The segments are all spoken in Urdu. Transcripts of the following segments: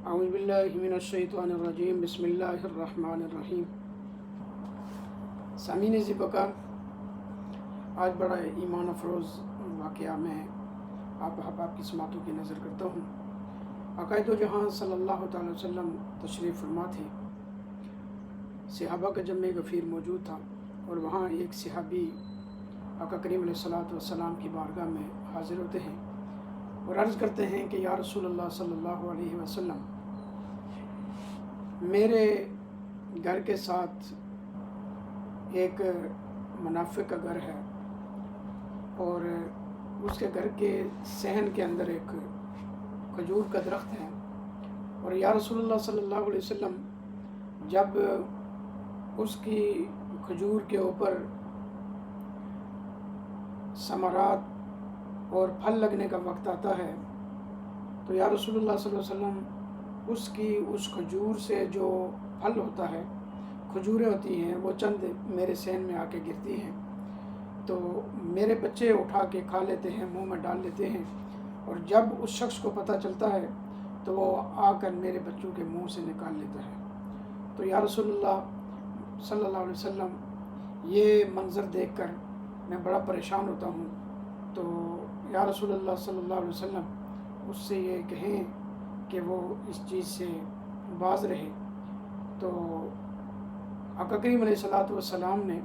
اعوذ باللہ من الشیطان الرجیم بسم اللہ الرحمن الرحیم۔ سامعین عزیز بکر، آج بڑا ایمان افروز واقعہ میں آپ احباب کی سماعتوں کی نظر کرتا ہوں۔ آقائے دو جہاں صلی اللہ تعالی وسلم تشریف فرما تھے۔ صحابہ کا جمع غفیر موجود تھا اور وہاں ایک صحابی آقا کریم علیہ الصلوۃ والسلام کی بارگاہ میں حاضر ہوتے ہیں اور عرض کرتے ہیں کہ یا رسول اللہ صلی اللہ علیہ وسلم، میرے گھر کے ساتھ ایک منافق کا گھر ہے اور اس کے گھر کے صحن کے اندر ایک کھجور کا درخت ہے، اور یا رسول اللہ صلی اللہ علیہ وسلم، جب اس کی کھجور کے اوپر ثمرات اور پھل لگنے کا وقت آتا ہے تو یا رسول اللہ صلی اللہ علیہ وسلم اس کھجور سے جو پھل ہوتا ہے، کھجوریں ہوتی ہیں، وہ چند میرے صحن میں آ کے گرتی ہیں تو میرے بچے اٹھا کے کھا لیتے ہیں، منہ میں ڈال لیتے ہیں، اور جب اس شخص کو پتہ چلتا ہے تو وہ آ کر میرے بچوں کے منہ سے نکال لیتا ہے۔ تو یا رسول اللہ صلی اللہ علیہ وسلم، یہ منظر دیکھ کر میں بڑا پریشان ہوتا ہوں، تو یا رسول اللہ صلی اللہ علیہ وسلم اس سے یہ کہیں کہ وہ اس چیز سے باز رہے۔ تو آقا کریم علیہ الصلوۃ والسلام نے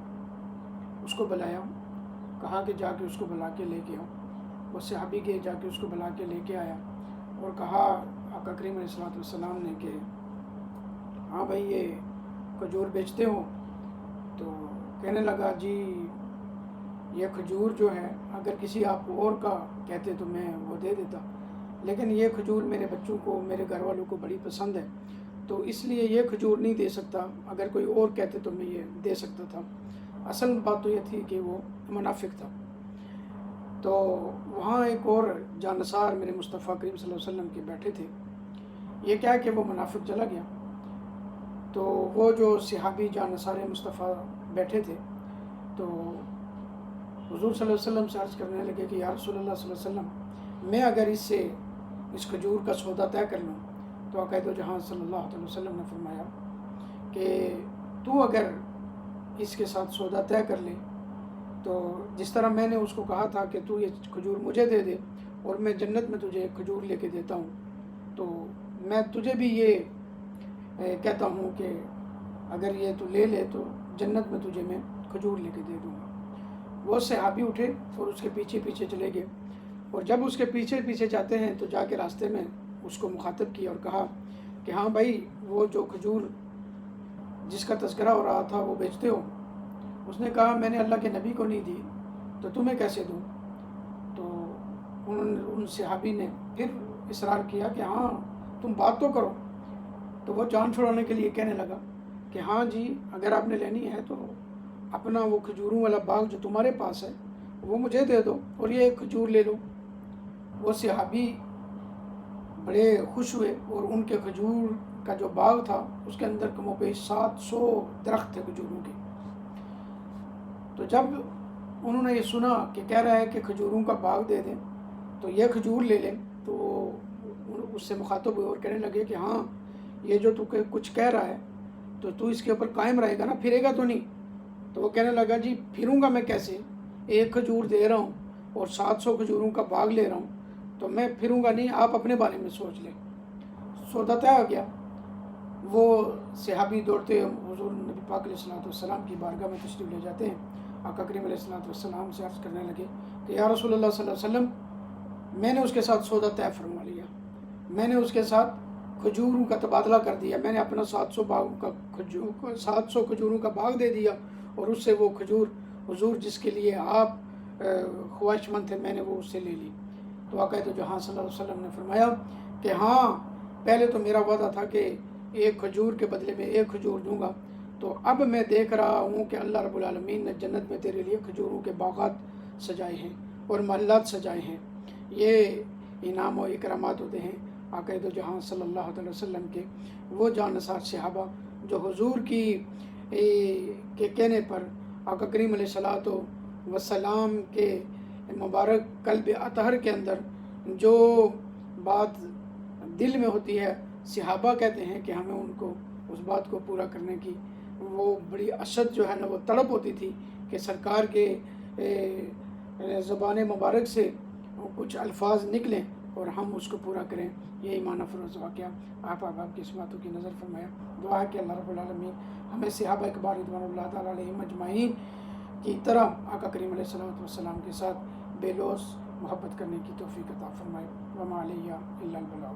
اس کو بلایا، کہا کہ جا کے اس کو بلا کے لے کے آؤ۔ وہ صحابی کے جا کے اس کو بلا کے لے کے آیا اور کہا آقا کریم علیہ الصلوۃ والسلام نے کہ ہاں بھائی، یہ کھجور بیچتے ہو؟ تو کہنے لگا جی یہ کھجور جو ہے اگر کسی آپ اور کا کہتے تو میں وہ دے دیتا، لیکن یہ کھجور میرے بچوں کو، میرے گھر والوں کو بڑی پسند ہے، تو اس لیے یہ کھجور نہیں دے سکتا، اگر کوئی اور کہتے تو میں یہ دے سکتا تھا۔ اصل بات تو یہ تھی کہ وہ منافق تھا۔ تو وہاں ایک اور جانصار میرے مصطفیٰ کریم صلی اللہ علیہ وسلم کے بیٹھے تھے۔ یہ کیا کہ وہ منافق چلا گیا، تو وہ جو صحابی جانصار مصطفیٰ بیٹھے تھے تو حضور صلی اللہ علیہ وسلم سے عرض کرنے لگے کہ یا رسول اللہ صلی اللہ علیہ وسلم، میں اگر اس کھجور کا سودا طے کر لوں تو آقا دو جہاں صلی اللہ علیہ وسلم نے فرمایا کہ تو اگر اس کے ساتھ سودا طے کر لے تو جس طرح میں نے اس کو کہا تھا کہ تو یہ کھجور مجھے دے دے اور میں جنت میں تجھے ایک کھجور لے کے دیتا ہوں، تو میں تجھے بھی یہ کہتا ہوں کہ اگر یہ تو لے لے تو جنت میں تجھے میں کھجور لے کے دے دوں گا۔ وہ صحابی اٹھے اور اس کے پیچھے پیچھے چلے گئے، اور جب اس کے پیچھے پیچھے جاتے ہیں تو جا کے راستے میں اس کو مخاطب کیا اور کہا کہ ہاں بھائی، وہ جو کھجور جس کا تذکرہ ہو رہا تھا وہ بیچتے ہو؟ اس نے کہا میں نے اللہ کے نبی کو نہیں دی تو تمہیں کیسے دوں؟ تو ان صحابی نے پھر اصرار کیا کہ ہاں تم بات تو کرو۔ تو وہ جان چھڑانے کے لیے کہنے لگا کہ ہاں جی، اگر آپ نے لینی ہے تو اپنا وہ کھجوروں والا باغ جو تمہارے پاس ہے وہ مجھے دے دو اور یہ ایک کھجور لے لو۔ وہ صحابی بڑے خوش ہوئے اور ان کے کھجور کا جو باغ تھا اس کے اندر کم و بیش 700 درخت تھے کھجوروں کے۔ تو جب انہوں نے یہ سنا کہ کہہ رہا ہے کہ کھجوروں کا باغ دے دیں تو یہ کھجور لے لیں، تو اس سے مخاطب ہوئے اور کہنے لگے کہ ہاں یہ جو تو کچھ کہہ رہا ہے تو اس کے اوپر قائم رہے گا نا، پھرے گا تو نہیں؟ تو وہ کہنے لگا جی پھروں گا میں کیسے، ایک کھجور دے رہا ہوں اور 700 کھجوروں کا باغ لے رہا ہوں، تو میں پھروں گا نہیں، آپ اپنے بارے میں سوچ لیں۔ سودا طے ہو گیا۔ وہ صحابی دوڑتے حضور نبی پاک علیہ الصلوۃ والسلام کی بارگاہ میں تشریف لے جاتے ہیں۔ آقا کریم علیہ الصلوۃ والسلام سے عرض کرنے لگے کہ یا رسول اللہ صلی اللہ علیہ وسلم، میں نے اس کے ساتھ سودا طے فرما لیا، میں نے اس کے ساتھ کھجوروں کا تبادلہ کر دیا، میں نے اپنا 700 کھجوروں کا باغ دے دیا، اور اس سے وہ کھجور حضور جس کے لیے آپ خواہش مند تھے میں نے وہ اس سے لے لی۔ تو آقا تو جہاں صلی اللہ علیہ وسلم نے فرمایا کہ ہاں پہلے تو میرا وعدہ تھا کہ ایک کھجور کے بدلے میں ایک کھجور دوں گا، تو اب میں دیکھ رہا ہوں کہ اللہ رب العالمین نے جنت میں تیرے لیے کھجوروں کے باغات سجائے ہیں اور محلات سجائے ہیں۔ یہ انعام و اکرامات ہوتے ہیں آقا دو جہاں صلی اللہ علیہ وسلم کے وہ جانصار صحابہ جو حضور کے کہنے پر آقا کریم علیہ الصلوۃ والسلام کے مبارک قلب اطہر کے اندر جو بات دل میں ہوتی ہے صحابہ کہتے ہیں کہ ہمیں ان کو اس بات کو پورا کرنے کی وہ بڑی اشد جو ہے نا وہ طلب ہوتی تھی کہ سرکار کے زبان مبارک سے کچھ الفاظ نکلیں اور ہم اس کو پورا کریں. یہی معنی فروز واقعہ آپ کی اس باتوں کی نظر فرمایا. دعا ہے کہ اللہ رب العالمین ہمیں صحابہ اکبار رضوان اللہ تعالیٰ علیہم اجمعین کی طرح آقا کریم علیہ الصلوۃ والسلام کے ساتھ بے لوث محبت کرنے کی توفیق عطا فرمائے. وما علیہ الا البلاغ.